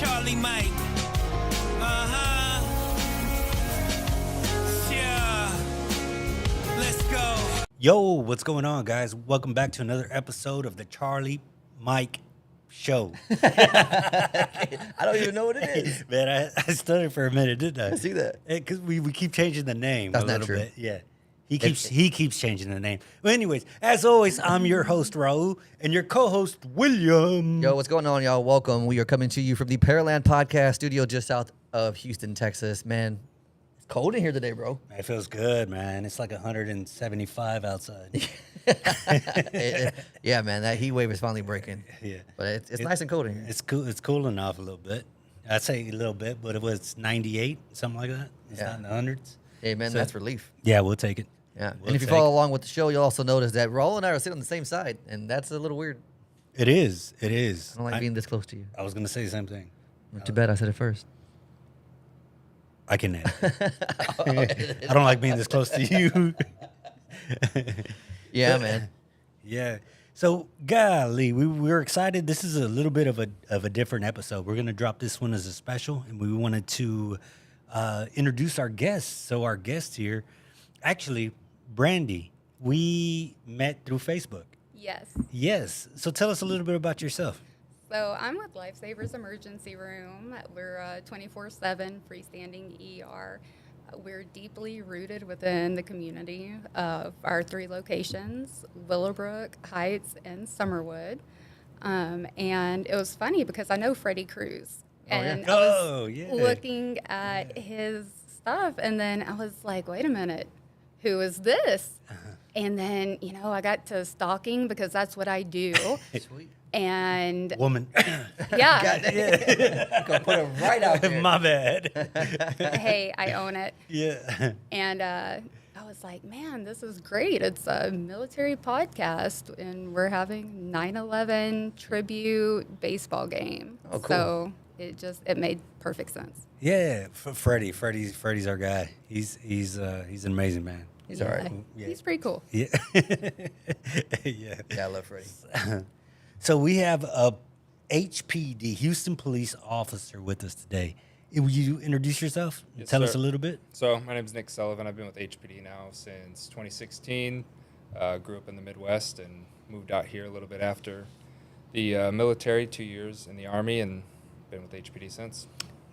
Charlie Mike. Yeah. Let's go. Yo, what's going on, guys? Welcome back to another episode of the Charlie Mike Show. I don't even know what it is. Man, I stuttered for a minute, didn't I? I see that. Because we keep changing the name That's a not little true. bit. Yeah. He keeps changing the name. Well, anyways, as always, I'm your host, Raul, and your co-host, William. Yo, what's going on, y'all? Welcome. We are coming to you from the Pearland Podcast Studio just south of Houston, Texas. Man, it's cold in here today, bro. It feels good, man. It's like 175 outside. Yeah, man, that heat wave is finally breaking. Yeah. But it's nice and cold in here. It's cool. It's cooling off a little bit. I'd say a little bit, but it was 98, something like that. It's not in the hundreds. Hey, man, So- that's relief. Yeah, we'll take it. Yeah. We'll And if you take follow along with the show, you'll also notice that Raul and I are sitting on the same side, and that's a little weird. It is. It is. I don't like being this close to you. I was going to say the same thing. Too bad I said it first. I can add. I don't like being this close to you. Yeah, man. Yeah. So, golly, we're excited. This is a little bit of a different episode. We're going to drop this one as a special, and we wanted to introduce our guests. So, our guest here, actually, Brandy, we met through Facebook. Yes. Yes. So, tell us a little bit about yourself. So I'm with Lifesavers Emergency Room. We're 24/7 freestanding ER. We're deeply rooted within the community of our three locations, Willowbrook, Heights, and Summerwood. And it was funny because I know Freddie Cruz. Oh, yeah. And I was yeah. looking at his stuff, and then I was like, wait a minute, who is this? And then, I got to stalking because that's what I do. Sweet. And Woman. yeah, Go put it right out there. My bad. hey, I own it. Yeah. And I was like, man, this is great. It's a military podcast, and we're having 9/11 tribute baseball game. Oh, cool. So it made perfect sense. Yeah, Freddie's our guy. He's an amazing man. He's all right. Yeah. He's pretty cool. Yeah. Yeah. Yeah, I love Freddie. So we have a HPD, Houston Police Officer, with us today. Will you introduce yourself? Yes, Tell us sir. a little bit. So my name is Nick Sullivan. I've been with HPD now since 2016. Grew up in the Midwest and moved out here a little bit after the military, 2 years in the Army, and been with HPD since.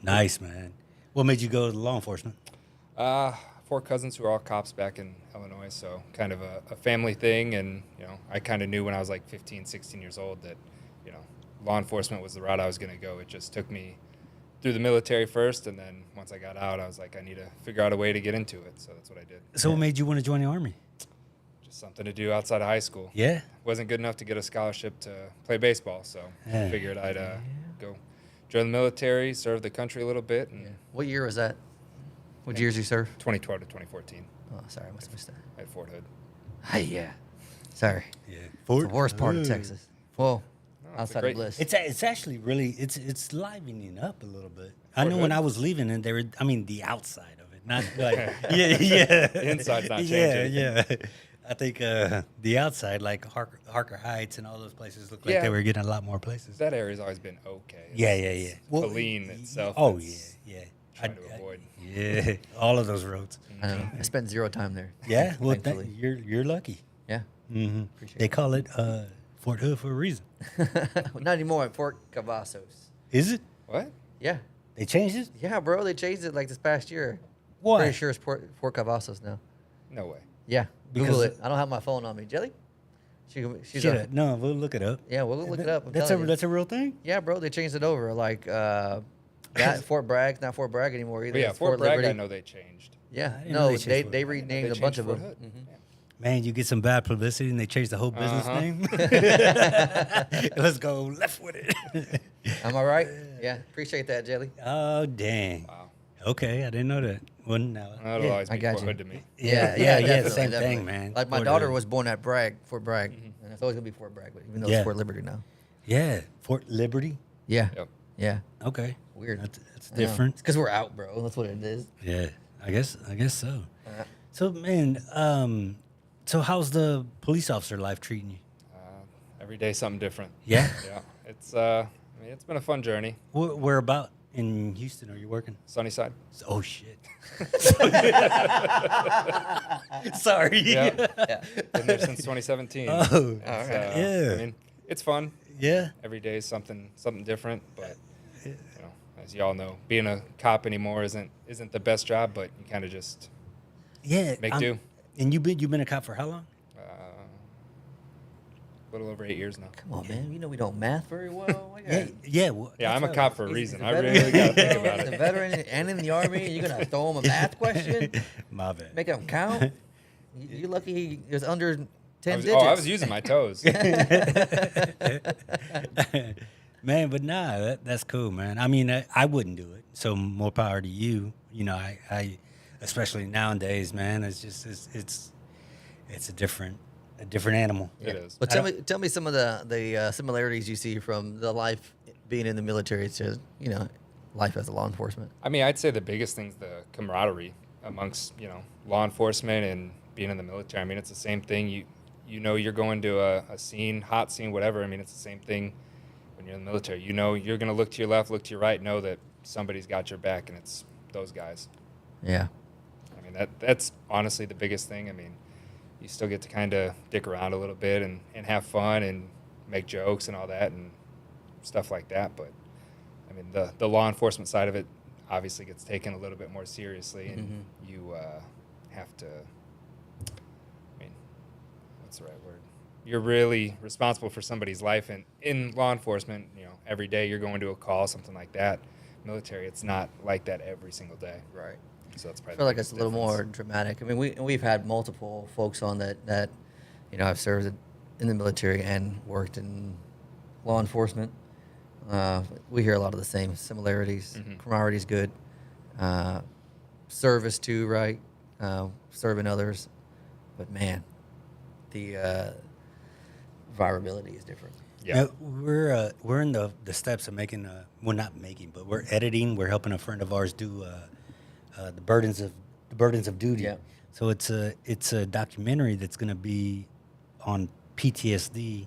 Nice, man. What made you go to law enforcement? 4 cousins who are all cops back in Illinois, so kind of a family thing. And, I kind of knew when I was like 15, 16 years old that, law enforcement was the route I was going to go. It just took me through the military first, and then once I got out, I was like, I need to figure out a way to get into it. So that's what I did. So what made you want to join the Army? Just something to do outside of high school. Yeah. Wasn't good enough to get a scholarship to play baseball, so Yeah. I figured I'd go join the military, serve the country a little bit, and What year was that? What years you serve? 2012 to 2014 Oh, sorry, I must have missed that. at Fort Hood. Hey, yeah. Sorry. Yeah. It's the worst part of Texas. Well, it's a outside great- of Bliss. It's actually really it's livening up a little bit. I know when I was leaving, and the outside of it, not like yeah. The inside's not Yeah, changing. yeah. I think the outside, like Harker Heights and all those places, look like Yeah. they were getting a lot more places. That area's always been okay. Yeah. It's Helene itself. Oh it's yeah. Trying to avoid. Yeah, all of those roads. I know. I spent 0 time there. Yeah, well, Thankfully. you're lucky. Yeah. Mm-hmm. Appreciate They it. call it Fort Hood for a reason. Not anymore at Fort Cavazos. Is it? What? Yeah. They changed it? Yeah, bro. They changed it like this past year. Why? Pretty sure it's Fort Cavazos now. No way. Yeah. Because- Google it. I don't have my phone on me. Jelly? She's Shit, no, we'll look it up. Yeah, we'll look it up. I'm That's telling you. that's a real thing. Yeah, bro. They changed it over. Like, not Fort Bragg's not Fort Bragg anymore either. But yeah, It's Fort Bragg, Liberty. I know they changed. Yeah. I didn't know No, they changed they Fort they Bragg. renamed They a bunch changed of Fort them. Hood. Mhm. Yeah. Man, you get some bad publicity and they change the whole business Uh-huh. name. Let's go left with it. Am I right? Yeah. Appreciate that, Jelly. Oh, dang. Wow. Okay, I didn't know that. Well, now, That'll yeah. always I be got Fort you. Hood to me. Yeah, definitely, same definitely. thing, man. Like my Fort daughter Hood. was born at Fort Bragg, and it's always gonna be Fort Bragg, but even though Yeah. it's Fort Liberty now. Yeah, Fort Liberty. Yeah. Yep. Yeah. Okay, Weird. That's I know. different. It's because we're out, bro. That's what it is. Yeah, I guess so. Uh, So, man, so how's the police officer life treating you? Every day something different. Yeah? Yeah. It's I mean, it's been a fun journey. Where about in Houston are you working? Sunnyside. Oh shit. Sorry. Yeah. Yeah. Been there since 2017. Oh, All right. yeah. I mean, it's fun. Yeah. Every day is something different, but you know, as you all know, being a cop anymore isn't the best job, but you kind of just Yeah. make do. And you've been a cop for how long? A little over 8 years now. Come on, man. You know we don't math very well. Yeah. Well, Yeah, I'm a that's cop for a reason. I really got to think about He's a it. veteran and in the Army. You're going to throw him a math question? My bad. Make him count? You're lucky he was under 10 digits. I was using my toes. Man, but nah, that's cool, man. I mean, I wouldn't do it. So more power to you. You know, I especially nowadays, man. It's just it's a different animal. It is. But tell me some of the similarities you see from the life being in the military to, you know, life as a law enforcement. I mean, I'd say the biggest thing's the camaraderie amongst, law enforcement and being in the military. I mean, it's the same thing. You know you're going to a scene, hot scene, whatever. I mean, it's the same thing when you're in the military. You know you're going to look to your left, look to your right, know that somebody's got your back, and it's those guys. Yeah. I mean, that's honestly the biggest thing. I mean, you still get to kind of dick around a little bit and have fun and make jokes and all that and stuff like that. But, I mean, the law enforcement side of it obviously gets taken a little bit more seriously, and you have to, I mean, what's the right word? You're really responsible for somebody's life. And in law enforcement, every day you're going to a call, something like that. Military, it's not like that every single day. Right. So that's probably I feel the like it's biggest a little difference. more dramatic. I mean, we've had multiple folks on that have served in the military and worked in law enforcement. We hear a lot of the same similarities. Camaraderie is good. Service too, right? Serving others, but man, the vulnerability is different. Yeah. We're in the steps of making not making, but we're editing. We're helping a friend of ours do the burdens of duty. Yeah. So it's a documentary that's going to be on PTSD,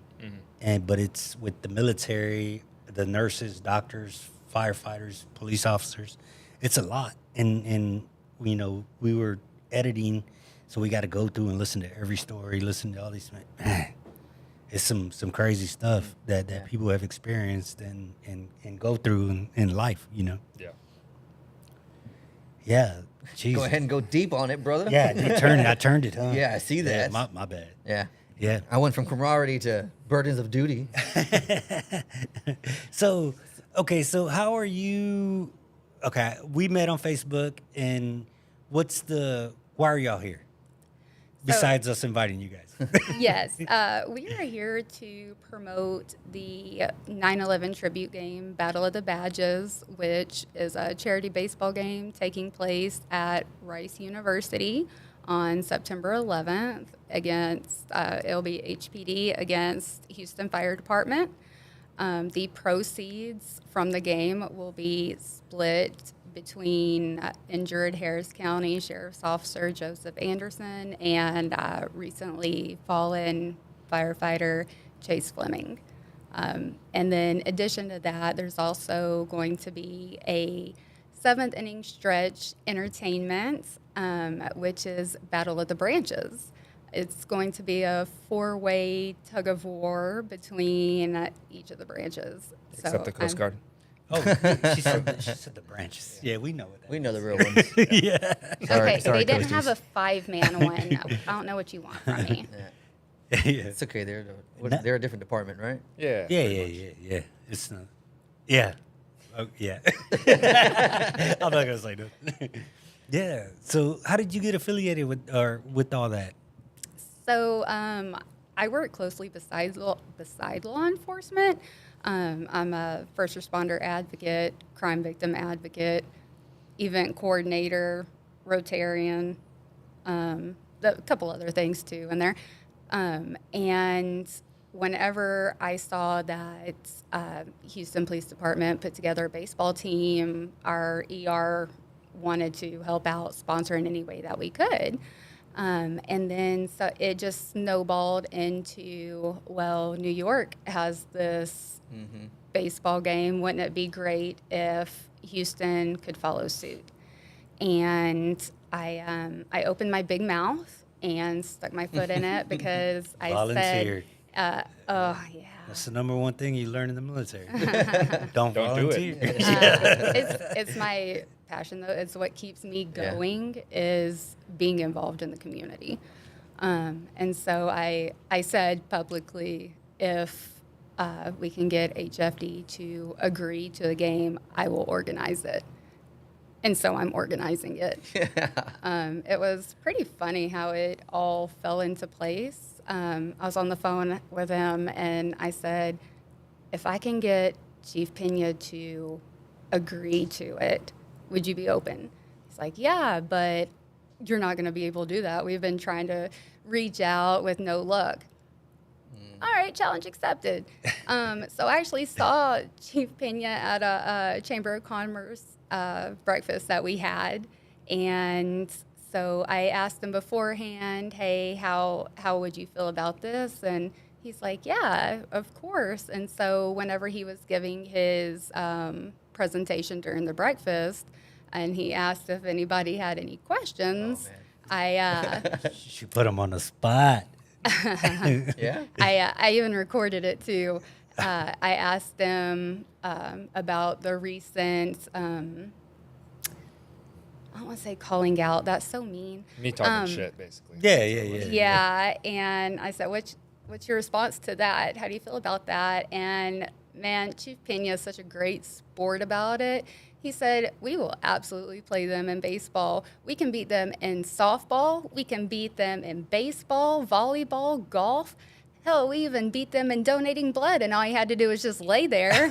but it's with the military, the nurses, doctors, firefighters, police officers. It's a lot, and we were editing, so we got to go through and listen to every story, listen to all these. Man, it's some crazy stuff that people have experienced and go through in life. Yeah. Yeah. Jeez. Go ahead and go deep on it, brother. Yeah, I turned it, huh? Yeah, I see that. Yeah, my bad. Yeah. Yeah. I went from camaraderie to burdens of duty. So how are you? Okay, we met on Facebook, and why are y'all here? Besides us inviting you guys. Yes, we are here to promote the 9/11 tribute game, Battle of the Badges, which is a charity baseball game taking place at Rice University on September 11th against, it'll be HPD against Houston Fire Department. The proceeds from the game will be split between injured Harris County Sheriff's Officer Joseph Anderson and recently fallen firefighter Chase Fleming. And then in addition to that, there's also going to be a 7th inning stretch entertainment, which is Battle of the Branches. It's going to be a 4-way tug of war between each of the branches. Except the Coast Guard. Oh, she said the branches. Yeah, we know what that We know the real ones. Yeah. Okay, sorry, they didn't have coasties. a 5-man one. I don't know what you want from me. Yeah. Yeah. It's okay. They're a different department, right? Yeah. Yeah. It's not. Yeah. Oh, yeah. I'm not gonna say that. Yeah. So, how did you get affiliated with all that? So I work closely beside law enforcement. I'm a first responder advocate, crime victim advocate, event coordinator, Rotarian, a couple other things too in there. And whenever I saw that Houston Police Department put together a baseball team, our ER wanted to help out, sponsor in any way that we could. And then so it just snowballed into, well, New York has this baseball game. Wouldn't it be great if Houston could follow suit? And I opened my big mouth and stuck my foot in it because I Volunteered. said, oh, yeah. That's the number one thing you learn in the military. Don't do volunteer. it. It's my passion, though. It's what keeps me going is being involved in the community. And so I said publicly, if we can get HFD to agree to the game, I will organize it. And so I'm organizing it. It was pretty funny how it all fell into place. I was on the phone with him, and I said, if I can get Chief Pena to agree to it, would you be open? He's like, yeah, but you're not going to be able to do that. We've been trying to reach out with no luck. All right, challenge accepted. So I actually saw Chief Pena at a Chamber of Commerce breakfast that we had, and so I asked him beforehand, hey, how would you feel about this? And he's like, yeah, of course. And so whenever he was giving his presentation during the breakfast, and he asked if anybody had any questions, She put him on the spot. Yeah. I even recorded it too. I asked them about the recent, I don't want to say calling out. That's so mean. Me talking shit, basically. Yeah. Yeah, and I said, what's your response to that? How do you feel about that? And man, Chief Pena is such a great sport about it. He said, we will absolutely play them in baseball. We can beat them in softball. We can beat them in baseball, volleyball, golf. Hell, we even beat them in donating blood, and all he had to do was just lay there.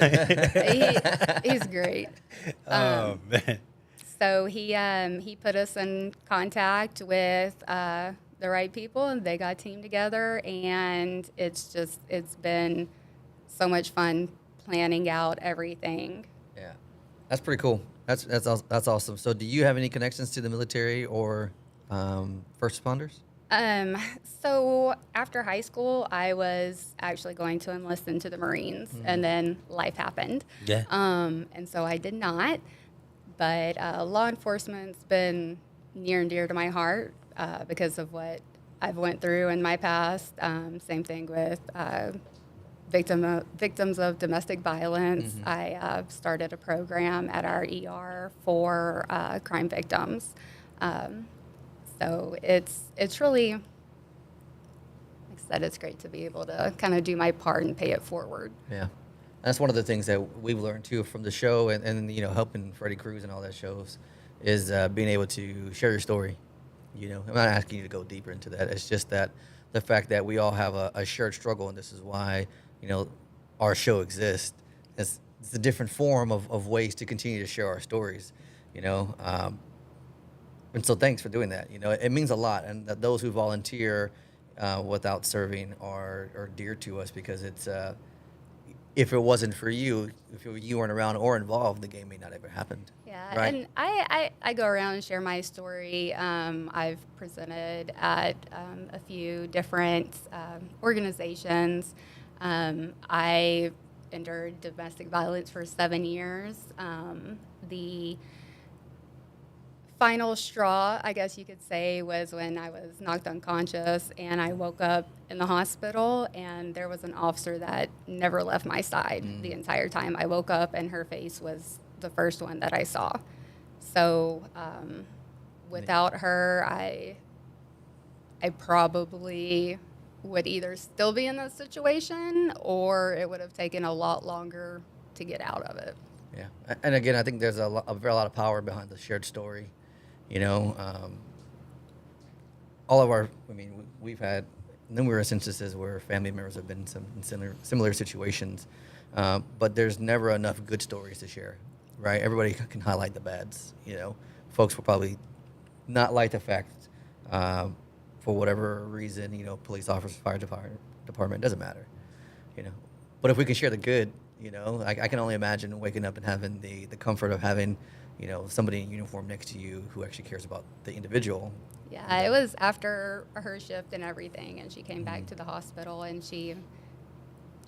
He's great. Oh, man. So he put us in contact with the right people, and they got teamed together, and it's been so much fun planning out everything. Yeah, that's pretty cool. That's awesome. So, do you have any connections to the military or first responders? So after high school, I was actually going to enlist into the Marines, and then life happened. Yeah. And so I did not. But law enforcement's been near and dear to my heart because of what I've went through in my past. Same thing with victims of domestic violence. I started a program at our ER for crime victims. So it's really, like I said, it's great to be able to kind of do my part and pay it forward. Yeah. That's one of the things that we've learned too from the show and helping Freddie Cruz and all that shows is being able to share your story. I'm not asking you to go deeper into that. It's just that the fact that we all have a shared struggle, and this is why, our show exists. It's a different form of ways to continue to share our stories, and so thanks for doing that. It means a lot, and that those who volunteer without serving are dear to us because it's if it wasn't for you, if you weren't around or involved, the game may not ever happened. Yeah, right? and I go around and share my story. I've presented at a few different organizations. I endured domestic violence for 7 years. The final straw, I guess you could say, was when I was knocked unconscious and I woke up in the hospital, and there was an officer that never left my side the entire time. I woke up and her face was the first one that I saw. So without her, I probably would either still be in this situation or it would have taken a lot longer to get out of it. Yeah, and again, I think there's a very lot of power behind the shared story. All of we've had numerous instances where family members have been in similar situations, but there's never enough good stories to share, right? Everybody can highlight the bads. Folks will probably not like the fact, for whatever reason, police officers, fire department, doesn't matter, But if we can share the good, I can only imagine waking up and having the comfort of having, somebody in uniform next to you who actually cares about the individual. Yeah, it was after her shift and everything, and she came back to the hospital, and she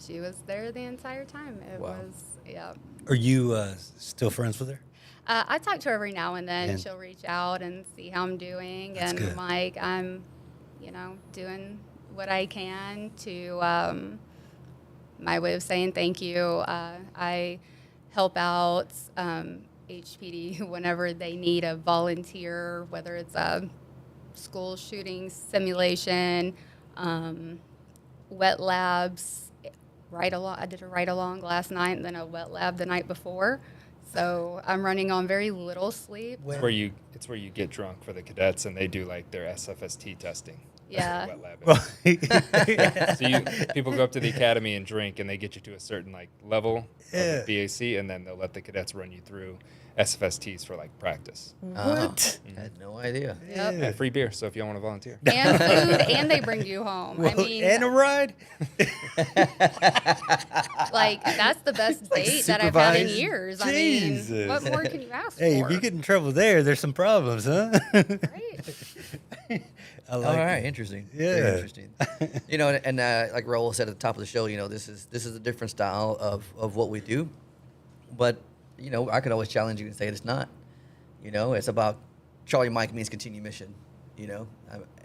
was there the entire time. It Wow. was, yeah. Are you still friends with her? I talk to her every now and then. And- She'll reach out and see how I'm doing, That's and good. like I'm, doing what I can to my way of saying thank you. I help out HPD whenever they need a volunteer, whether it's a school shooting simulation, wet labs. I did a ride along last night and then a wet lab the night before. So I'm running on very little sleep. It's where you get drunk for the cadets and they do like their SFST testing. Yeah. That's what wet lab is. So people go up to the academy and drink, and they get you to a certain like level Yeah. of BAC, and then they'll let the cadets run you through SFSTs for like practice. What? I had no idea. Yep. Yeah, free beer. So if you want to volunteer, And food, and they bring you home. I Well, mean, and a ride? like that's the best date that I've had in supervised. years. I Jesus. mean, what more can you ask Hey, for? if you get in trouble there, there's some problems, huh? Right? All like right, it. interesting. Yeah. Very interesting. And like Raul said at the top of the show, this is a different style of what we do. But I could always challenge you and say it's not. It's about Charlie Mike means continue mission.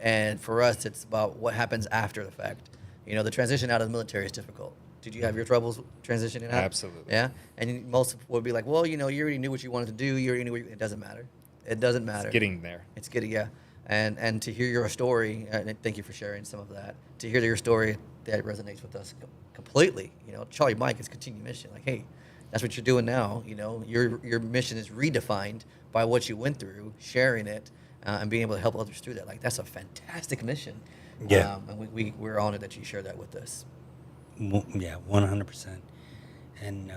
And for us, it's about what happens after the fact. The transition out of the military is difficult. Did you have your troubles transitioning out? Absolutely. Yeah. And most would be like, well, you already knew what you wanted to do. You already knew it doesn't matter. It doesn't matter. it's getting there. It's getting, yeah. And to hear your story, and thank you for sharing some of that. To hear your story, that resonates with us completely. Charlie Mike is continue mission. Like, hey, that's what you're doing now. Your mission is redefined by what you went through, sharing it, and being able to help others through that. Like, that's a fantastic mission. Yeah. And we're honored that you share that with us. Yeah, 100%. And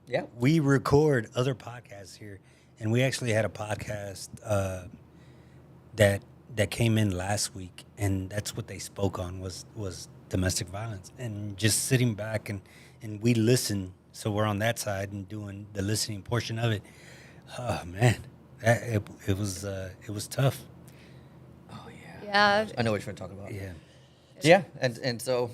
Yeah. we record other podcasts here, and we actually had a podcast that came in last week, and that's what they spoke on was domestic violence, and just sitting back and we listen. So we're on that side and doing the listening portion of it. Oh man, it was tough. Oh, yeah. Yeah. I know what you're going to talk about. Yeah. Yeah, and so,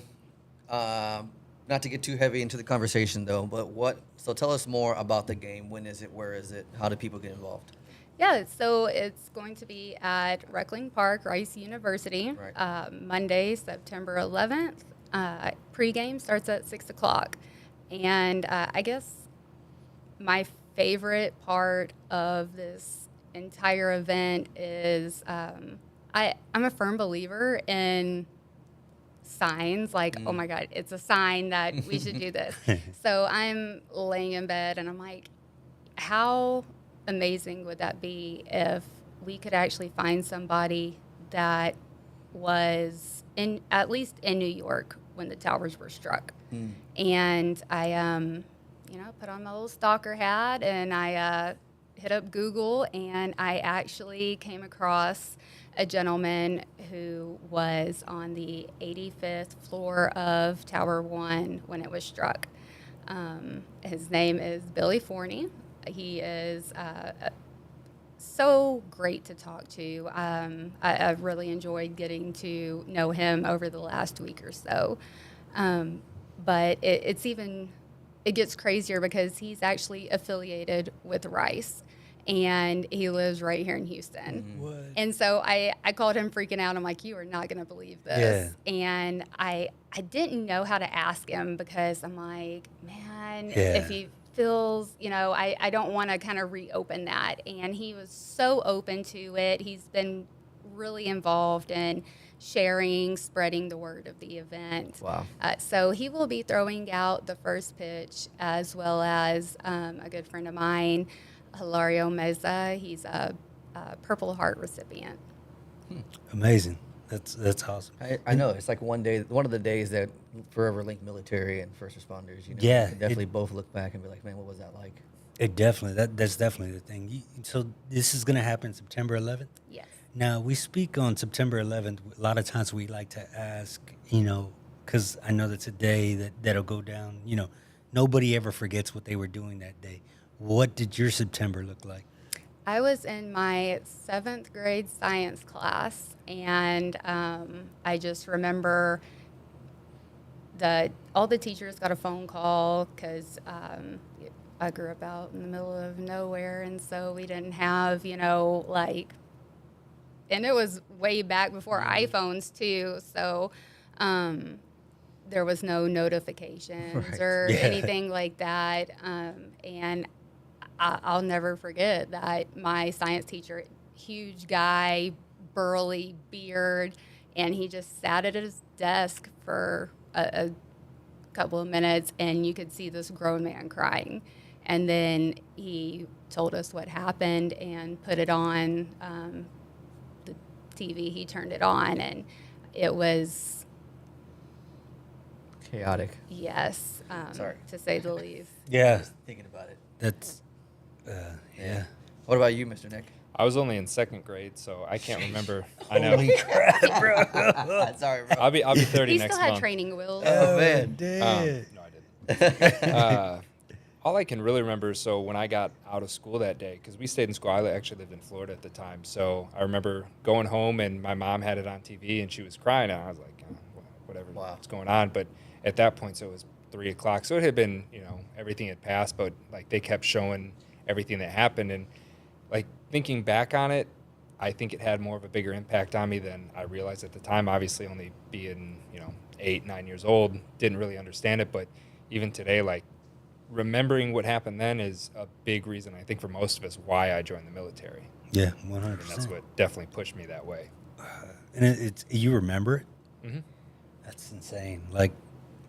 not to get too heavy into the conversation though, but so tell us more about the game. When is it? Where is it? How do people get involved? Yeah, so it's going to be at Reckling Park, Rice University, Right. Monday, September 11th. Pre-game starts at 6 o'clock. And I guess my favorite part of this entire event is I'm a firm believer in signs, like, oh my God, it's a sign that we should do this. So I'm laying in bed and I'm like, how amazing would that be if we could actually find somebody that was at least in New York when the towers were struck. And I put on my little stalker hat and I hit up Google, and I actually came across a gentleman who was on the 85th floor of Tower 1 when it was struck. His name is Billy Forney. He is so great to talk to. I've really enjoyed getting to know him over the last week or so. But it gets crazier because he's actually affiliated with Rice, and he lives right here in Houston. What? And so I called him freaking out. I'm like, you are not going to believe this. Yeah. And I didn't know how to ask him because I'm like, man, Yeah. if he feels, I don't want to kind of reopen that. And he was so open to it. He's been really involved in sharing, spreading the word of the event. Wow. So he will be throwing out the first pitch, as well as a good friend of mine, Hilario Meza. He's a Purple Heart recipient. Amazing. That's awesome. I know it's like one of the days that forever link military and first responders. Yeah, we can definitely both look back and be like, man, what was that like? It definitely that's definitely the thing. So this is going to happen September 11th. Yes. Now, we speak on September 11th. A lot of times we like to ask, because I know that's a day that'll go down, nobody ever forgets what they were doing that day. What did your September look like? I was in my 7th grade science class, and I just remember that all the teachers got a phone call because I grew up out in the middle of nowhere, and so we didn't have, like, and it was way back before iPhones too, so there was no notifications or anything like that, and I'll never forget that my science teacher, huge guy, burly beard, and he just sat at his desk for a couple of minutes, and you could see this grown man crying. And then he told us what happened and put it on the TV. He turned it on, and it was Chaotic. yes, Sorry. to say the least. Yeah, Just thinking about it. that's yeah. What about you, Mr. Nick? I was only in 2nd grade, so I can't remember. I know. Holy crap, bro! Sorry, bro. I'll be 30 He next still had month. training wheels. Oh, man. No, I didn't. All I can really remember, so when I got out of school that day, because we stayed in school, I actually lived in Florida at the time. So I remember going home and my mom had it on TV and she was crying, and I was like, whatever, what's going on? But at that point, so it was 3 o'clock. So it had been, everything had passed, but like they kept showing everything that happened. And like thinking back on it, I think it had more of a bigger impact on me than I realized at the time. Obviously, only being, 8, 9 years old, didn't really understand it. But even today, like, remembering what happened then is a big reason, I think, for most of us why I joined the military. Yeah, And 100%. that's what definitely pushed me that way. And it's you remember it? Mm-hmm. That's insane. Like,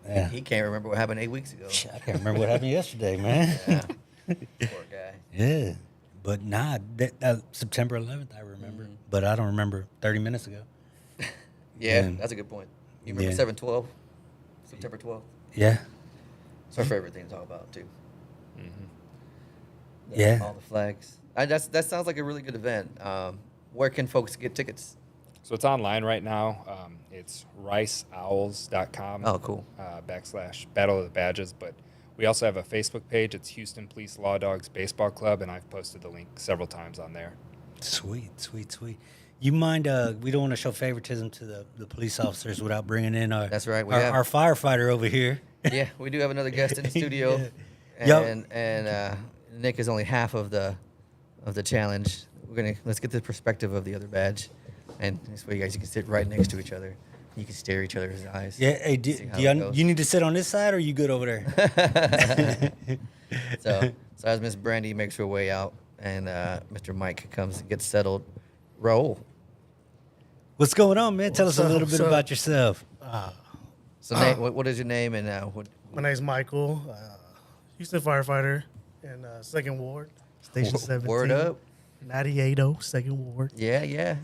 yeah. He can't remember what happened 8 weeks ago. I can't remember what happened yesterday, man. Yeah. Poor guy. Yeah, but nah, that September 11th I remember, but I don't remember 30 minutes ago. Yeah, And- that's a good point. You remember Yeah. 7/12? September 12th? Yeah, It's our favorite thing to talk about, too. Mm-hmm. Yeah. All the flags. That sounds like a really good event. Where can folks get tickets? So it's online right now. It's riceowls.com. Oh, cool. / Battle of the Badges. But we also have a Facebook page. It's Houston Police Law Dogs Baseball Club, and I've posted the link several times on there. sweet. You mind? We don't want to show favoritism to the police officers without bringing in our That's right, we our, have- our firefighter over here. Yeah, we do have another guest in the studio. Yeah. And Nick is only half of the challenge. Let's get the perspective of the other badge. And this way you guys can sit right next to each other. You can stare each other's eyes. Yeah, hey, See how it goes. you need to sit on this side, or you good over there? So as Miss Brandy makes her way out and Mr. Mike comes and gets settled, roll. What's going on, man? Tell us a What's up? little bit What's up? about yourself. So what is your name and what? My name's Michael, Houston firefighter in 2nd Ward, Station 17. Word up. 98-0, 2nd Ward. Yeah.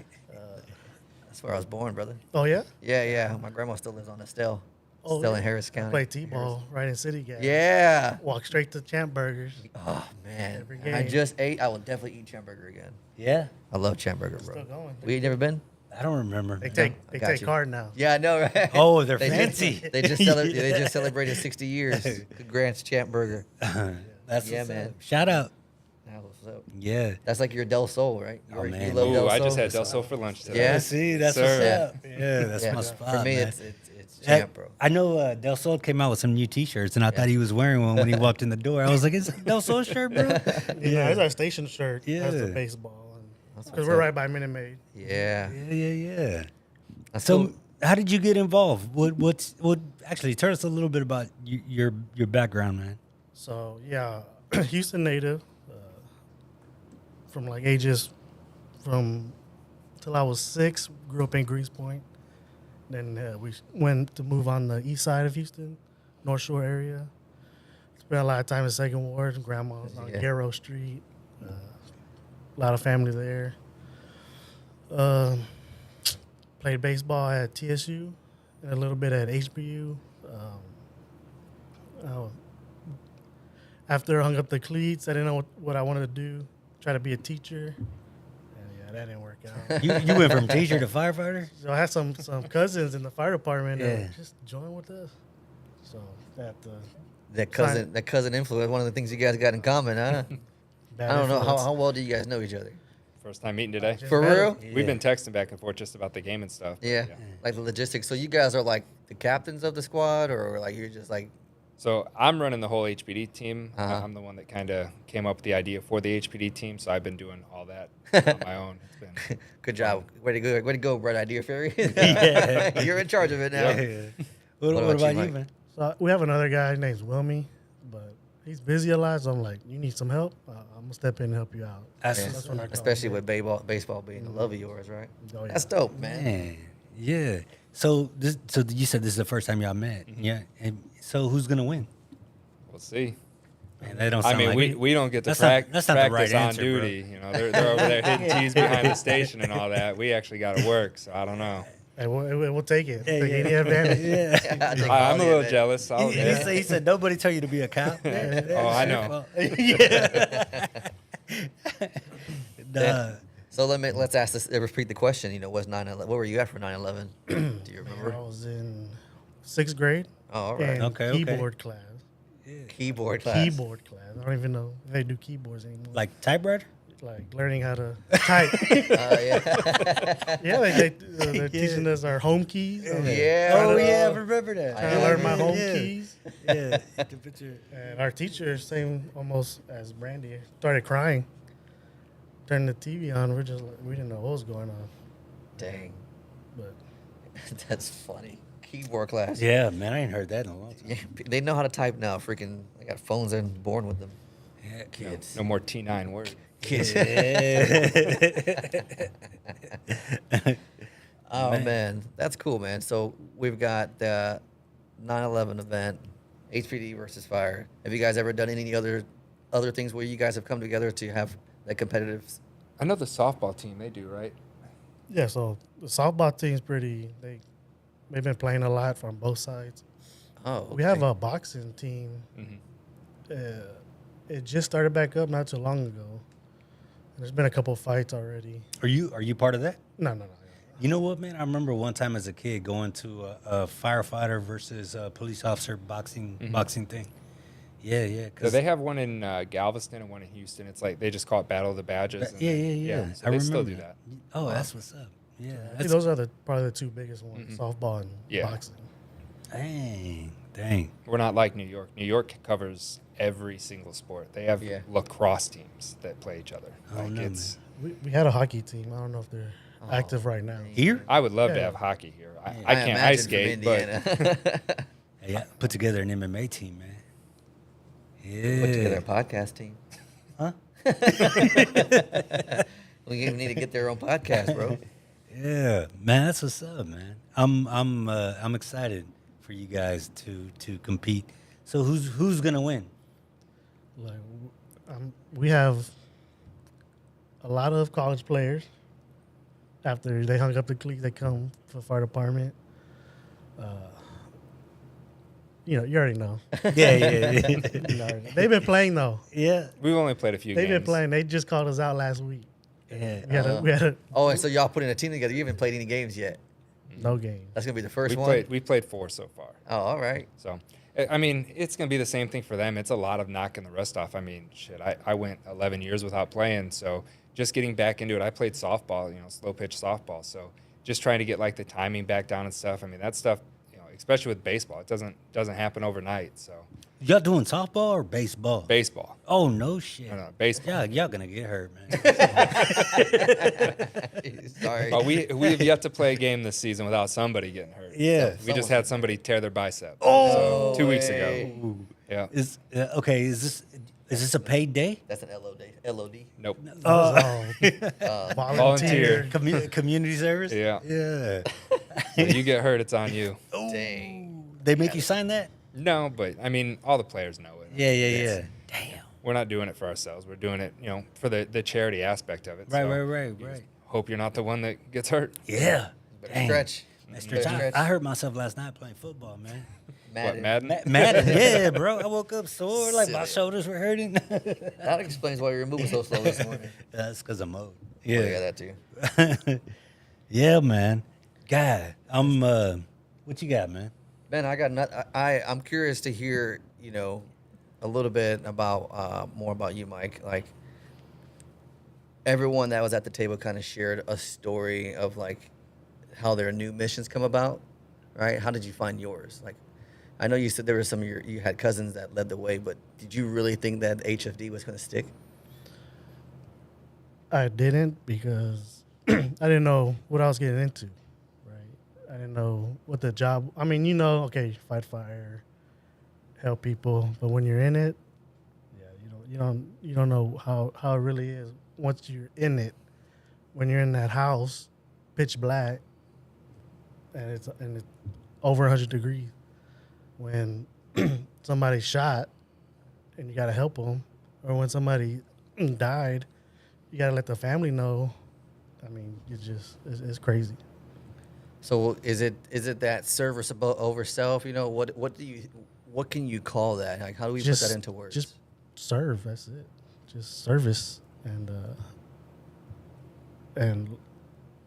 That's where I was born, brother. Oh, yeah? Yeah. My grandma still lives on Estelle. Oh, Still yeah. in Harris I County. play T-ball right in City Gas. Yeah. Walk straight to Champ Burgers. Oh man, Every I game. just ate. I will definitely eat Champ Burger again. Yeah, I love Champ Burger, bro. Still going. We ain't never been? I don't remember. They I got take you. card now. Yeah, I know, right? Oh, they're They fancy. They just celebrated 60 years. Congrats, Champ Burger. That's Yeah, what's man. up. Shout out. That was up. Yeah. That's like your Del Sol, right? Oh, man. You love Ooh, Del I just Sol? had Del Sol for lunch today. Yeah? See, that's Sir. what's up. Yeah, that's Yeah. my spot. For me, man. it's Hey, Champ, bro. I know Del Sol came out with some new T-shirts, and I thought he was wearing one when he walked in the door. I was like, "Is that a Del Sol shirt, bro?" Yeah, it's our station shirt. Yeah. That's the baseball. That's Because what's we're up. right by Minute Maid. Yeah. Yeah. That's So, cool. how did you get involved? What? Actually, tell us a little bit about your background, man. So, yeah, Houston native. From like ages from till I was 6, grew up in Grease Point. Then we went to move on the east side of Houston, North Shore area. Spent a lot of time in 2nd Ward. Grandma's on Yeah. Garrow Street. A lot of family there. Played baseball at TSU and a little bit at HBU. After I hung up the cleats, I didn't know what I wanted to do. Try to be a teacher. And yeah, that didn't work out. You went from teacher to firefighter. So I had some cousins in the fire department Yeah. that just joined with us. So that That cousin influence. One of the things you guys got in common, huh? Bad I don't know influence. how well do you guys know each other? First time meeting today. For real? We've been texting back and forth just about the game and stuff. Yeah. Like the logistics. So you guys are like the captains of the squad, or like you're just like. So I'm running the whole HPD team. Uh-huh. I'm the one that kind of came up with the idea for the HPD team. So I've been doing all that on my own. It's been Good job. Way to go, Bright Idea Fairy. Yeah. You're in charge of it now. Yeah. What What about about you, you, Mike? man? So we have another guy named Wilmy, but he's busy a lot. So I'm like, you need some help? I'm gonna step in and help you out. That's Yeah. That's when I call Especially him. with baseball being a love of yours, right? Oh, yeah. That's dope, man. Man, yeah. So you said this is the first time y'all met, yeah. And so who's gonna win? we'll see. Man, that don't I sound mean, like we don't get to That's not- that's not the practice right on answer, duty. You know, they're over there hitting tees behind the station and all that. We actually got to work, so I don't know. Hey, we'll take it. Yeah, Take yeah. any advantage. Yeah. I take I'm all a the little advantage. jealous. He said nobody tell you to be a cop. Oh, I know. Yeah. Nah. So let's ask this. Repeat the question. You know, what's 9/11? What were you at for 9/11? Do you remember? I was in 6th grade. Oh, all right. And Okay, okay. keyboard class. Keyboard class. Keyboard class. I don't even know if they do keyboards anymore. Like typewriter? Like learning how to type. Yeah. Yeah, they're teaching us our home keys. Yeah. Oh I yeah, I know. remember that. Trying to learn my home Yeah. keys. Yeah. The picture. And our teacher, same almost as Brandy, started crying. Turned the TV on. We didn't know what was going on. Dang. But That's funny. Keyboard class. Yeah, man, I ain't heard that in a long time. Yeah, they know how to type now. Freaking, they got phones and born with them. Yeah, Kids. No more T9 word. Kids. Yeah. Oh man, that's cool, man. So we've got the 9/11 event, HPD versus Fire. Have you guys ever done any other things where you guys have come together to have that competitive? I know the softball team, they do, right? yeah, so the softball team's pretty. They've been playing a lot from both sides. Oh, We have okay. a boxing team. Mm-hmm. It just started back up not too long ago. There's been a couple fights already. Are you part of that? No. You know what, man? I remember one time as a kid going to a firefighter versus a police officer boxing thing. Yeah, yeah. So 'cause- they have one in Galveston and one in Houston. It's like they just call it Battle of the Badges. and yeah. So I they remember still do that. Oh, that's what's up. Yeah, I think that's, those are probably the two biggest ones: softball and Yeah. boxing. dang. We're not like New York. New York covers every single sport. They have Yeah. lacrosse teams that play each other. Oh, no, it's. We had a hocky team. I don't know if they're active right now. Here? I would love to Yeah. have hockey here. I can't imagine ice from skate, but Indiana. Yeah, put together an MMA team, man. Yeah. Put together a podcast team. Huh? We need to get their own podcast, bro. Yeah, man, that's what's up, man. I'm excited for you guys to compete. So who's gonna win? Like, we have a lot of college players. After they hung up the cleats, they come for the fire department. You already know. Yeah. They've been playing though. Yeah. we've only played a few They've games. been playing. They just called us out last week. Yeah. We had a Oh, and so y'all putting a team together. You haven't played any games yet. no game. That's gonna be the first We one. played 4 so far. Oh, all right. So, I mean, it's going to be the same thing for them. It's a lot of knocking the rust off. I mean, shit, I went 11 years without playing. So just getting back into it, I played softball, slow pitch softball. So just trying to get like the timing back down and stuff. I mean, that stuff, especially with baseball, it doesn't happen overnight. So Y'all doing softball or baseball? baseball. Oh no shit. No, baseball. Y'all gonna get hurt, man. Sorry. We have yet to play a game this season without somebody getting hurt. Yeah. We just had somebody tear their bicep. Oh, 2 weeks way. ago. Ooh. Yeah. Okay? Is this a paid day? That's an LOD. Nope. Volunteer. Community service? Yeah. Yeah. So you get hurt, it's on you. Dang. They make you sign that? No, but I mean, all the players know it. Yeah. Damn. We're not doing it for ourselves. We're doing it, for the charity aspect of it. Right, So right. you just hope you're not the one that gets hurt. Yeah. Better Dang. stretch. Stretch. Better stretch. I hurt myself last night playing football, man. What, Madden? Madden, yeah, bro. I woke up sore, like my Silly. shoulders were hurting. That explains why you're moving so slow this morning. That's because I'm old. Yeah, Yeah. that too. Yeah, man. God, what you got, man? Man, I got I'm curious to hear you know, a little bit about more about you, Mike. Like everyone that was at the table kind of shared a story of like how their new missions come about, right? How did you find yours? Like, I know you said there were some of you had cousins that led the way, but did you really think that HFD was going to stick? I didn't because I didn't know what I was getting into, right? I didn't know what the job. I mean, okay, fight fire, help people, but when you're in it, yeah, you don't know how it really is once you're in it. When you're in that house, pitch black, and it's over 100 degrees. When somebody's shot and you gotta help them, or when somebody died, you gotta let the family know. I mean, it's crazy. So is it that service over self? You know, what can you call that? Like, how do we put that into words? Just serve. That's it. Just service and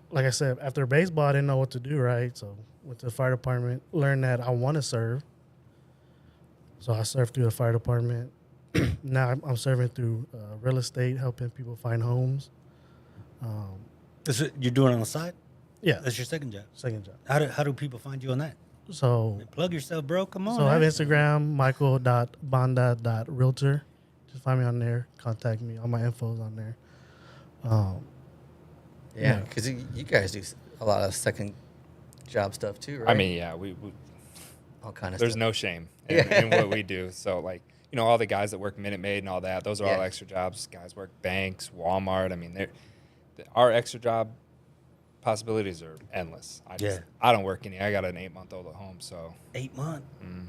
like I said, after baseball, I didn't know what to do. Right, so went to the fire department, learned that I want to serve. So I served through the fire department. Now I'm serving through real estate, helping people find homes. That's what you're doing on the side? Yeah, That's your second job. second job. How do people find you on that? So Plug yourself, bro. Come on. So I have man. Instagram, michael.banda.realtor. Just find me on there. Contact me. All my info's on there. Yeah, because you guys do a lot of second job stuff too, right? I mean, yeah, we all kind of there's stuff. no shame in what we do. So like, you know, all the guys that work Minute Maid and all that, those are all Yeah. extra jobs. Guys work banks, Walmart. I mean, our extra job possibilities are endless. I don't work any. I got an 8-month-old at home, so 8 months.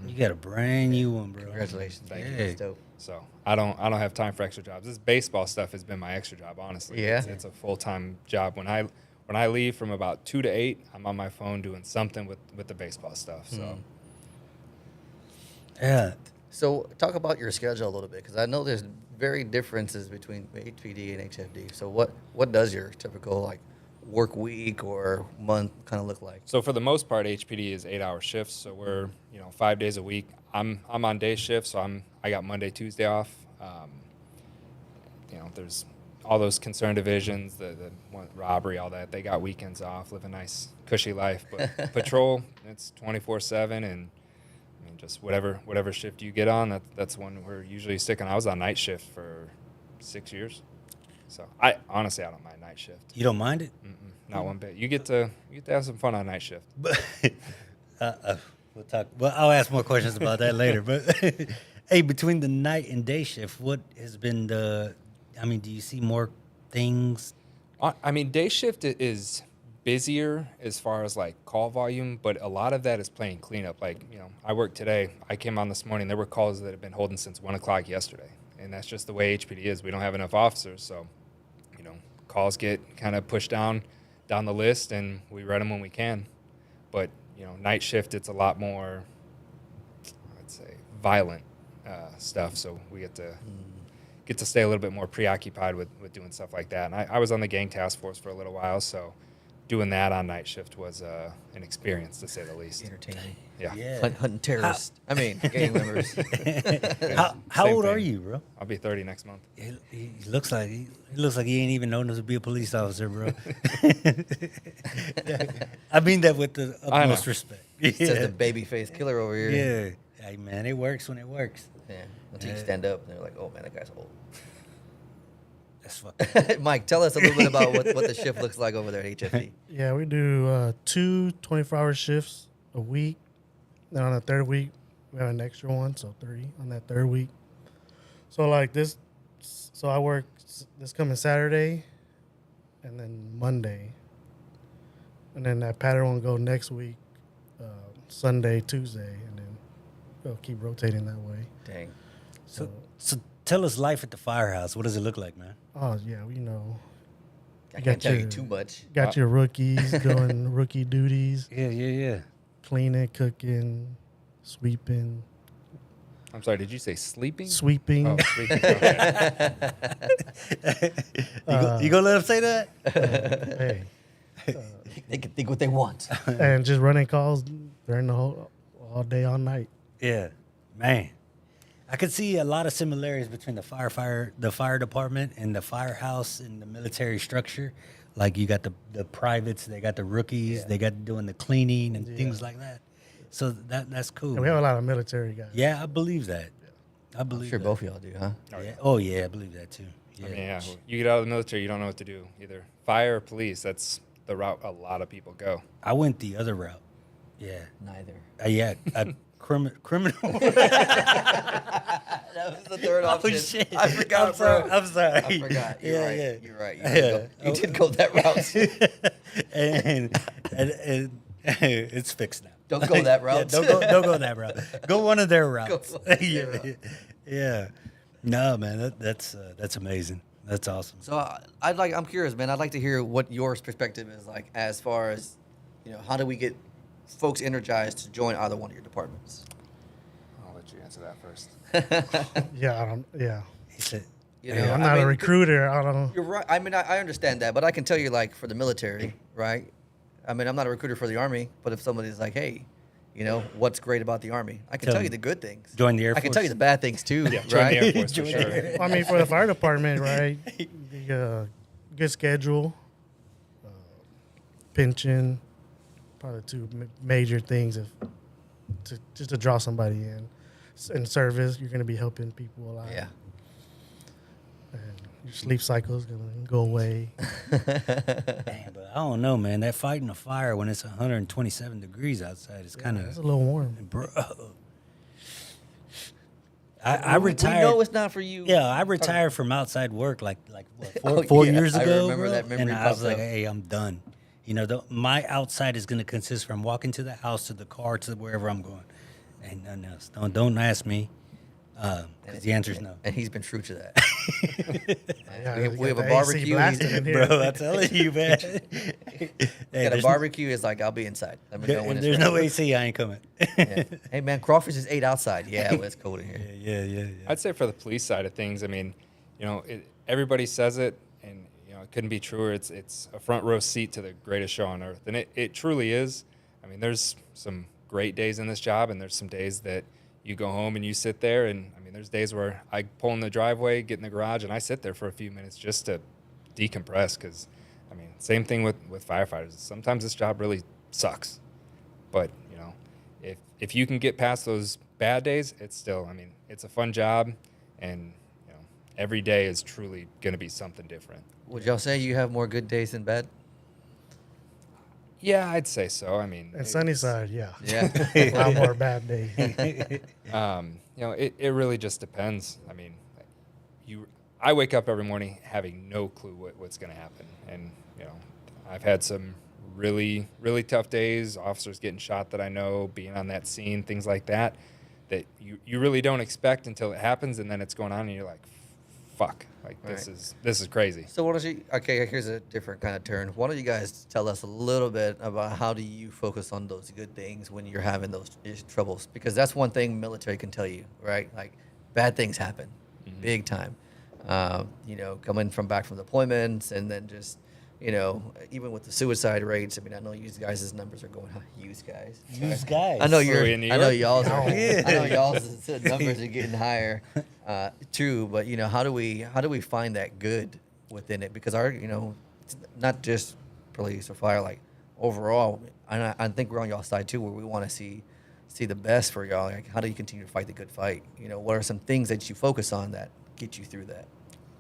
You got a brand new one, bro. Congratulations. Thank you. Yeah. That's dope. so I don't have time for extra jobs. This baseball stuff has been my extra job, honestly. Yeah. It's a full-time job. When I leave from about 2 to 8, I'm on my phone doing something with the baseball stuff. So Yeah. So talk about your schedule a little bit, because I know there's very differences between HPD and HFD. So what does your typical like work week or month kind of look like? So for the most part, HPD is 8-hour shifts. So we're 5 days a week. I'm on day shift, so I got Monday, Tuesday off. There's all those concerned divisions, the robbery, all that. They got weekends off, live a nice cushy life. But patrol, it's 24/7, and I mean just whatever shift you get on, that's when we're usually sticking. I was on night shift for 6 years, so I honestly don't mind night shift. You don't mind it? Not one bit. You get to have some fun on night shift. But we'll talk. Well, I'll ask more questions about that later. But hey, between the night and day shift, what has been do you see more things? I mean, day shift is busier as far as like call volume, but a lot of that is playing cleanup. Like, I worked today. I came on this morning. There were calls that have been holding since 1 o'clock yesterday, and that's just the way HPD is. We don't have enough officers, so calls get kind of pushed down the list, and we read them when we can. But night shift, it's a lot more, I'd say, violent stuff. So we get to stay a little bit more preoccupied with doing stuff like that. And I was on the gang task force for a little while, so doing that on night shift was an experience, to say the least. Entertaining. Yeah. Hunting terrorists. Gang members. How Same old are thing. you, bro? I'll be 30 next month. He looks like he ain't even known to be a police officer, bro. I mean that with the utmost respect. Says the baby face killer over here. Yeah. Hey man, it works when it works. Yeah. Until you stand up, and they're like, "Oh man, that guy's old." That's fucking. Mike, tell us a little bit about what the shift looks like over there at HFD. Yeah, we do 2 24-hour shifts a week. Then on the third week, we have an extra one, so 3 on that third week. So like this, so I work this coming Saturday, and then Monday, and then that pattern will go next week, Sunday, Tuesday, and then we'll keep rotating that way. Dang. So tell us life at the firehouse. What does it look like, man? Oh yeah, I can't tell you too much. Got your rookies doing rookie duties, Yeah. cleaning, cooking, sweeping. I'm sorry, did you say sleeping? Sweeping. Oh, sleeping. Okay. You gonna let him say that? Hey, They can think what they want. and just running calls during the all day, all night. Yeah, man. I could see a lot of similarities between the fire department and the firehouse and the military structure. Like you got the privates, they got the rookies, they got doing the cleaning and things like that. So that's cool. And we have a lot of military guys. Yeah, I believe that. I I'm believe sure that. both of y'all do, huh? Yeah. Oh yeah, I believe that too. Yeah. I mean, yeah, you get out of the military, you don't know what to do. Either fire or police. That's the route a lot of people go. I went the other route. Yeah. Neither. Yeah. Criminal. That was the third option. Oh shit! I forgot, I'm sorry. bro. I'm sorry. I forgot. You're right. Yeah. You're right. Yeah. You did go that route. and it's fixed now. Don't go that route. Yeah, don't go that route. Go one of their routes. one of their routes. Yeah. No, man, that's amazing. That's awesome. So I'm curious, man. I'd like to hear what your perspective is like as far as, how do we get folks energized to join either one of your departments? I'll let you answer that first. Yeah. He said, I'm not a recruiter. I don't know. You're right. I mean, I understand that, but I can tell you, like, for the military, right? I mean, I'm not a recruiter for the Army, but if somebody's like, hey, what's great about the Army? I can tell you the good things. Join the Air I can tell you Force. the bad things, too, Yeah, join right? the Air Force for Join sure. the Air I mean, for the fire department, right? The good schedule, pension, probably two major things just to draw somebody in. In service, you're going to be helping people a lot. Yeah. And your sleep cycle is going to go away. Dang, but I don't know, man. That fighting a fire when it's 127 degrees outside is kind It's a of, little warm. bro. I retired. We know it's not for you. Yeah, I retired from outside work like Oh, four yeah, years I ago. remember bro, that memory and I was popped like, up. hey, I'm done. My outside is going to consist from walking to the house, to the car, to wherever I'm going, and nothing else. Don't ask me, because the answer is no. And he's been true to that. Yeah, we have got a the AC barbecue. blasting in here. Bro, I'm telling you, man. Hey, Got a there's- barbecue is like, I'll be inside. Let me know when it's there's ready. no AC. I ain't coming. Yeah. Hey, man, crawfish is 8 outside. Yeah, well, it's cold in here. Yeah. I'd say for the police side of things, I mean, everybody says it, and it couldn't be truer. It's a front row seat to the greatest show on earth, and it truly is. I mean, there's some great days in this job, and there's some days that you go home and you sit there, and I mean, there's days where I pull in the driveway, get in the garage, and I sit there for a few minutes just to decompress. Because, I mean, same thing with firefighters. Sometimes this job really sucks, but if you can get past those bad days, it's still, I mean, it's a fun job, and every day is truly going to be something different. Would y'all say you have more good days than bad? Yeah, I'd say so. I mean, And Sunnyside, yeah. Yeah. A lot more bad days. It really just depends. I mean, I wake up every morning having no clue what's going to happen, and I've had some really, really tough days. Officers getting shot that I know, being on that scene, things like that you really don't expect until it happens, and then it's going on, and you're like, fuck, like this is crazy. So why don't you, okay, here's a different kind of turn. Why don't you guys tell us a little bit about how do you focus on those good things when you're having those troubles? Because that's one thing military can tell you, right? Like, bad things happen, big time. Coming back from deployments, and then just, even with the suicide rates. I mean, I know you guys' numbers are going high. You guys. I know Are we in New I know York? y'all's are. I know y'all's numbers are getting higher, too. But how do we find that good within it? Because it's not just police or fire. Like, overall, I think we're on y'all's side too, where we want to see the best for y'all. Like, how do you continue to fight the good fight? What are some things that you focus on that get you through that?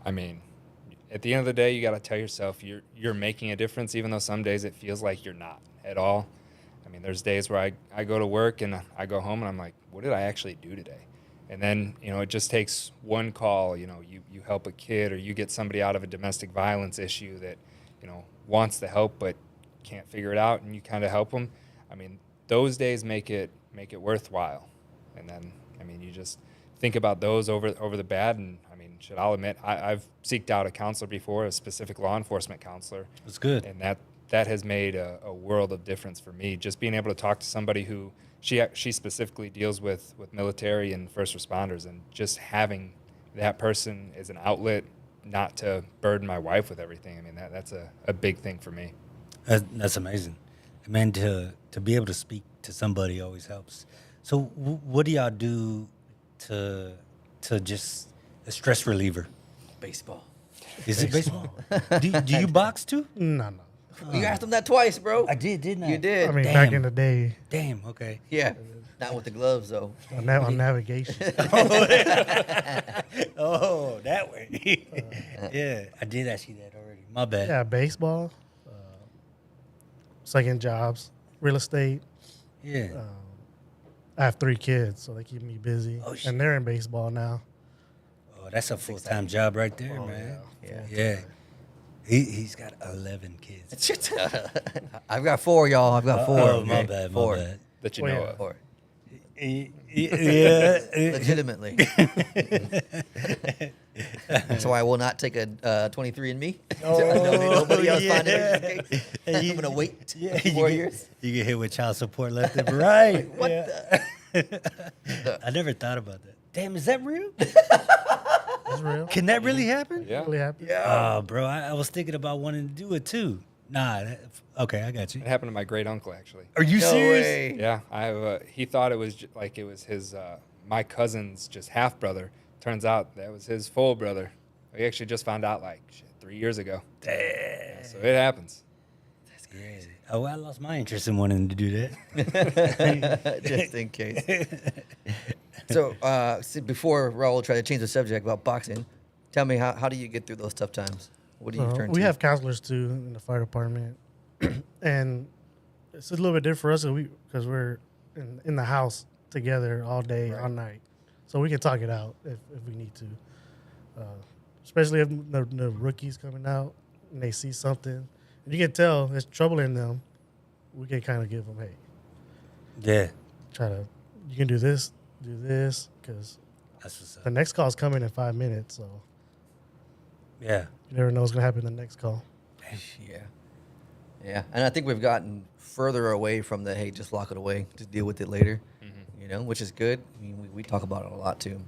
I mean, at the end of the day, you got to tell yourself you're making a difference, even though some days it feels like you're not at all. I mean, there's days where I go to work and I go home and I'm like, what did I actually do today? And then, it just takes one call. You help a kid, or you get somebody out of a domestic violence issue that, wants the help but can't figure it out, and you kind of help them. I mean, those days make it worthwhile. And then, I mean, you just think about those over the bad. And I mean, I'll admit, I've seeked out a counselor before, a specific law enforcement counselor. That's good. And that has made a world of difference for me. Just being able to talk to somebody who she specifically deals with military and first responders, and just having that person as an outlet, not to burden my wife with everything. I mean, that's a big thing for me. That's amazing. Man, to be able to speak to somebody always helps. So what do y'all do to to just a stress reliever? Baseball. Is it baseball? do you box too? No. You asked him that twice, bro. I did, didn't I? You did. I mean, Damn. back in the day, Damn. Okay. Yeah. Not with the gloves though. on navigation. Oh, that way. Yeah, I did ask you that already. My bad. Yeah, baseball, second jobs, real estate. Yeah. I have 3 kids, so they keep me busy. Oh, shit. And they're in baseball now. Oh, that's a full-time job right there, man. Yeah. Yeah. He's got 11 kids. I've got 4, y'all. I've got 4. Oh, my okay? bad, my 4. bad. That you Well, know yeah. of. 4. Yeah. Legitimately. That's why I will not take a 23andMe. Nobody else find it. I'm gonna wait 4 years. You get hit with child support left and right. What I never thought about that. Damn, is that real? It's real. Can that really happen? Yeah. Really happy. Oh, bro, I was thinking about wanting to do it too. Nah, okay, I got you. It happened to my great uncle actually. Are you No serious? way. Yeah, I have. He thought it was like it was his my cousin's just half brother. Turns out that was his full brother. We actually just found out like 3 years ago. Damn. So it happens. That's crazy. Oh, well, I lost my interest in wanting to do that. Just in case. So, before Raul tried to change the subject about boxing, tell me how do you get through those tough times? What do you turn to? We have counselors too in the fire department, and it's a little bit different for us because we're in the house together all day, all night, so we can talk it out if we need to. Especially if the rookies coming out and they see something, and you can tell there's trouble in them. We can kind of give them, hey, Yeah. you can do this, because That's what's the up. next call is coming in 5 minutes, so Yeah. you never know what's gonna happen in the next call. Yeah, and I think we've gotten further away from the hey, just lock it away, just deal with it later. You know, which is good. I mean, we talk about it a lot too.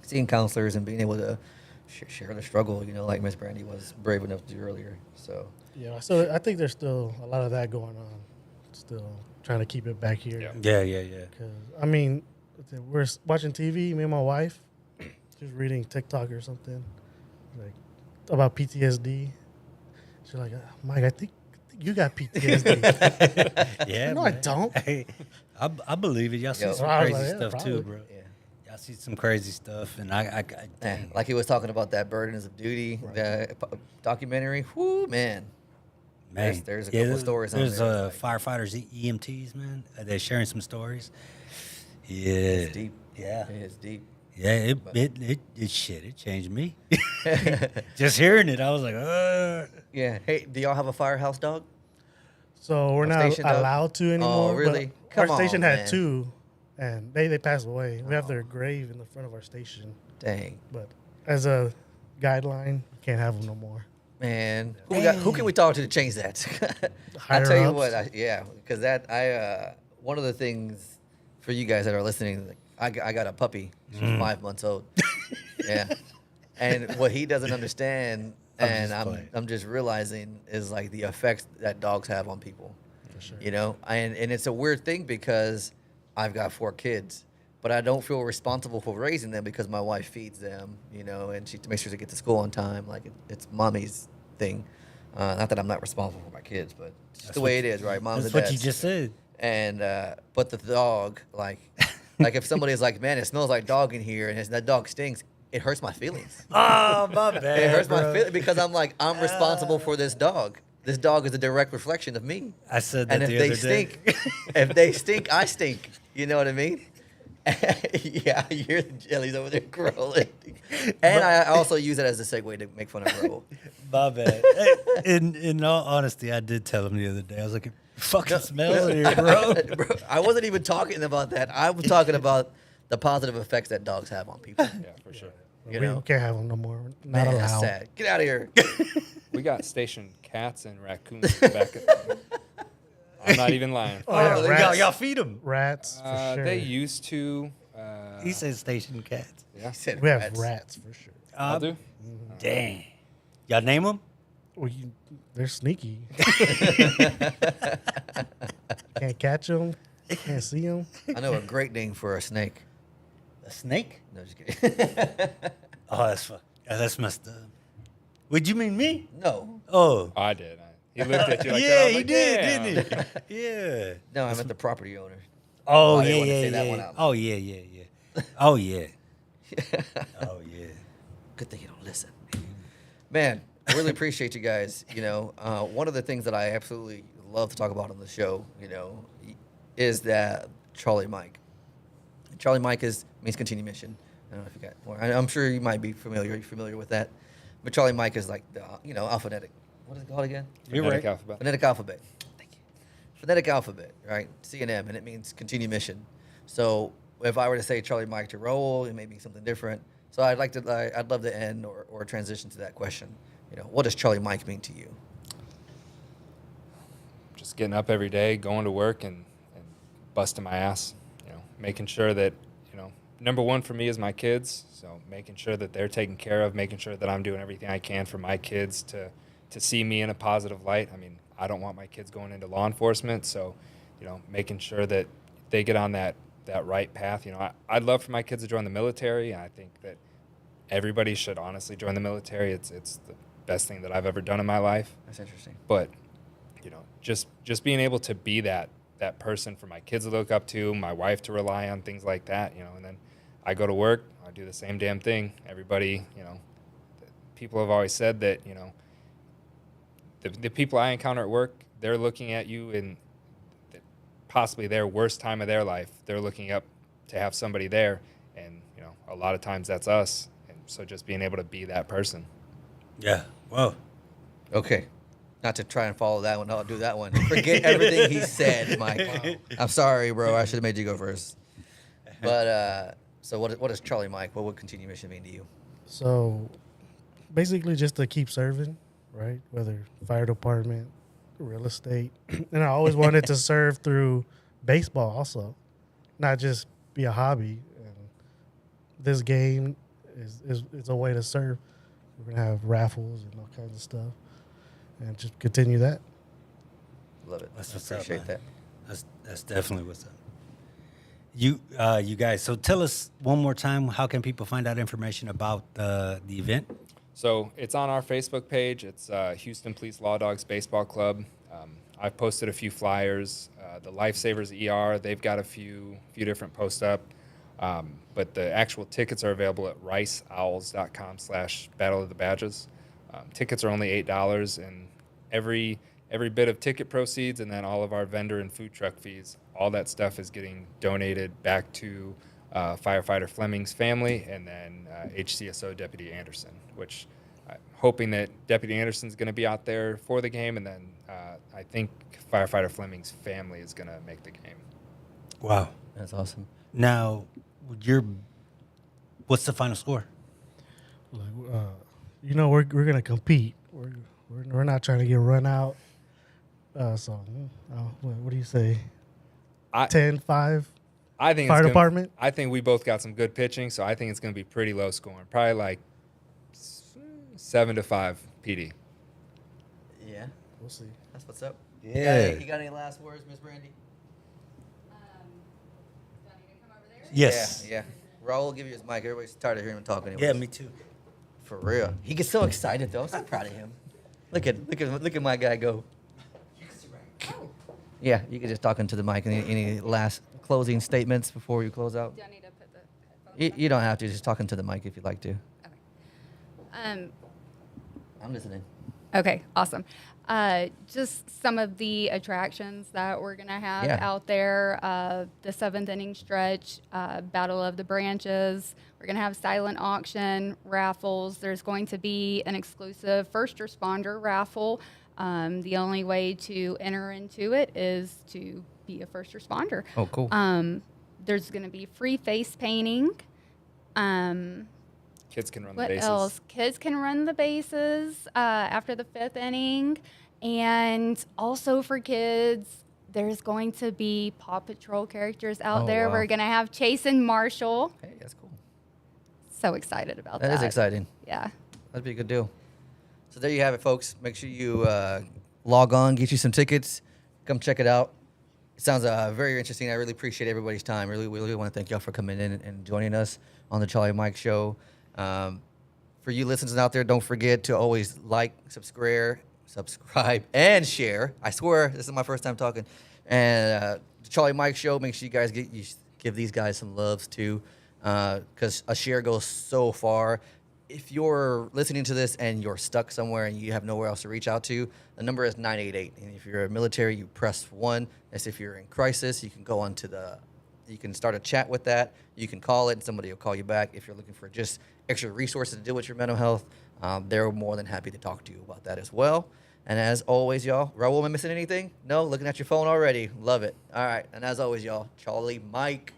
Seeing counselors and being able to share the struggle, you know, like Miss Brandy was brave enough to do earlier. So Yeah, so I think there's still a lot of that going on. Still trying to keep it back here. Yeah. Yeah. Cause I mean, we're watching TV. Me and my wife, just reading TikTok or something, like about PTSD. She's like, Mike, I think you got PTSD. Yeah. No, I man. don't. Hey, I believe it. Y'all see Yo. some I was crazy like, yeah, stuff too, probably. bro. yeah. Y'all see some crazy stuff, and I Man, like he was talking about that Burdens of Duty documentary. Whoo, man. There's a couple stories on There's there. It's firefighters, EMTs, man. They're sharing some stories. Yeah. It's deep. Yeah. It's deep. Yeah, it changed me. Just hearing it, I was like, Yeah. Hey, do y'all have a firehouse dog? So we're not Station dog? allowed to anymore. Oh, really? But Come our station on, had man. 2, and they passed away. We have their grave in the front of our station, Dang. but as a guideline, we can't have them no more. Man, who can we talk to change that? I Higher tell you ups? what, because one of the things for you guys that are listening, like, I got a puppy. She's 5 months old. Yeah, and what he doesn't understand, and I'm just realizing is like the effects that dogs have on people. For sure. You know, and it's a weird thing because I've got 4 kids, but I don't feel responsible for raising them because my wife feeds them, you know, and she makes sure to get to school on time. Like it's mommy's thing. Not that I'm not responsible for my kids, but it's just the way it is, right? Moms that's and what dads. you just said. And but the dog, like if somebody's like, man, it smells like dog in here, and that dog stinks, it hurts my feelings. Oh, my bad. It hurts my bro. feelings because I'm like, I'm responsible for this dog. This dog is a direct reflection of me. I said that And if the they other day. stink, if they stink, I stink. You know what I mean? Yeah, you hear the jellies over there growling. And I also use it as a segue to make fun of Rebel. My bad. In all honesty, I did tell him the other day. I was like, it fucking smells in here, bro. Bro, I wasn't even talking about that. I was talking about the positive effects that dogs have on people. Yeah, for sure. You we know? can't have them no more. Not Man, allowed. that's sad. Get out of here. We got stationed cats and raccoons back at I'm not even lying. Oh, yeah, y'all, rats. y'all feed them. Rats for sure. They used to. He said station cats. Yeah, He said we have rats. rats for sure. I'll do. Dang. Y'all name them? Well, they're sneaky. Can't catch them. Can't see them. I know a great name for a snake. A snake? No, just kidding. Oh, that's messed up. Would you mean me? No. Oh. I did. He looked at you like that. Yeah, I was he like, did, "Damn." didn't he? Yeah. No, I meant the property owner. Oh, I yeah, didn't wanna yeah, say that one yeah. out. Oh, yeah, yeah, yeah. Oh, yeah. Oh, yeah. Good thing you don't listen. Man, I really appreciate you guys. You know, one of the things that I absolutely love to talk about on the show, you know, is that Charlie Mike. Charlie Mike means continue mission. I don't know if you got more. I'm sure you might be familiar with that. But Charlie Mike is like the, alphabetic. What is it called again? You're Phonetic right. alphabet. Phonetic alphabet. Thank you. Phonetic alphabet, right? C and M, and it means continue mission. So if I were to say Charlie Mike to Raul, it may be something different. So I'd love to end or transition to that question. You know, what does Charlie Mike mean to you? Just getting up every day, going to work, and busting my ass. You know, making sure that, you know, number one for me is my kids. So making sure that they're taken care of, making sure that I'm doing everything I can for my kids to see me in a positive light. I mean, I don't want my kids going into law enforcement, so, you know, making sure that they get on that right path. You know, I'd love for my kids to join the military, and I think that everybody should honestly join the military. It's the best thing that I've ever done in my life. That's interesting. But, you know, just being able to be that person for my kids to look up to, my wife to rely on, things like that, you know, and then I go to work, I do the same damn thing. Everybody, you know, people have always said that, you know, the people I encounter at work, they're looking at you in possibly their worst time of their life. They're looking up to have somebody there, and, you know, a lot of times that's us. And so just being able to be that person. Yeah. Whoa. Okay. Not to try and follow that one. I'll do that one. Forget everything he said, Mike. Wow. I'm sorry, bro. I should have made you go first. But so what is Charlie Mike? What would continue mission mean to you? So basically just to keep serving, right? Whether fire department, real estate. And I always wanted to serve through baseball also, not just be a hobby. And this game is a way to serve. We're going to have raffles and all kinds of stuff. And just continue that. Love it. That's I what's up, appreciate man. that. That's definitely what's up. You guys, so tell us one more time, how can people find out information about the event? So it's on our Facebook page. It's Houston Police Law Dogs Baseball Club. I've posted a few flyers. The Lifesavers ER, they've got a few different posts up. But the actual tickets are available at riceowls.com/Battle of the Badges. Tickets are only $8, and every bit of ticket proceeds, and then all of our vendor and food truck fees, all that stuff is getting donated back to firefighter Fleming's family, and then HCSO Deputy Anderson, which I'm hoping that Deputy Anderson's going to be out there for the game, and then I think firefighter Fleming's family is going to make the game. Wow. That's awesome. Now, what's the final score? Like, you know, we're gonna compete. We're not trying to get run out. So what do you say? 10-5. I think Fire department. I think we both got some good pitching, so I think it's going to be pretty low scoring. Probably like 7-5 PD. Yeah. We'll see. That's what's up. Yeah. You got any last words, Miss Brandy? Do I need to come over there? Yes. Yeah. Raul will give you his mic. Everybody's tired of hearing him talk anyway. Yeah, me too. For real. He gets so excited though. I'm so proud of him. Look at my guy go. Oh, Yeah, you can just talk into the mic. Any last closing statements before you close out? do I need to put the headphones You don't have to. Just talk into the mic if you'd like to. on? I'm listening. Okay, awesome. Just some of the attractions that we're going to have Yeah. out there. The 7th inning stretch, Battle of the Branches. We're going to have silent auction, raffles. There's going to be an exclusive first responder raffle. The only way to enter into it is to be a first responder. Oh, cool. There's going to be free face painting. Kids can run the What bases. else? Kids can run the bases after the 5th inning. And also for kids, there's going to be Paw Patrol characters out Oh, there. wow. We're going to have Chase and Marshall. Hey, that's cool. So excited about that. That is exciting. Yeah. That'd be a good deal. So there you have it, folks. Make sure you log on, get you some tickets, come check it out. It sounds very interesting. I really appreciate everybody's time. Really want to thank y'all for coming in and joining us on the Charlie Mike Show. For you listeners out there, don't forget to always like, subscribe, and share. I swear, this is my first time talking. And the Charlie Mike Show, make sure you guys give these guys some loves too, because a share goes so far. If you're listening to this and you're stuck somewhere and you have nowhere else to reach out to, the number is 988. And if you're a military, you press 1. That's if you're in crisis, you can go onto you can start a chat with that. You can call it and somebody will call you back. If you're looking for just extra resources to deal with your mental health, they're more than happy to talk to you about that as well. And as always, y'all, Raul, am I missing anything? No? Looking at your phone already. Love it. All right. And as always, y'all, Charlie Mike.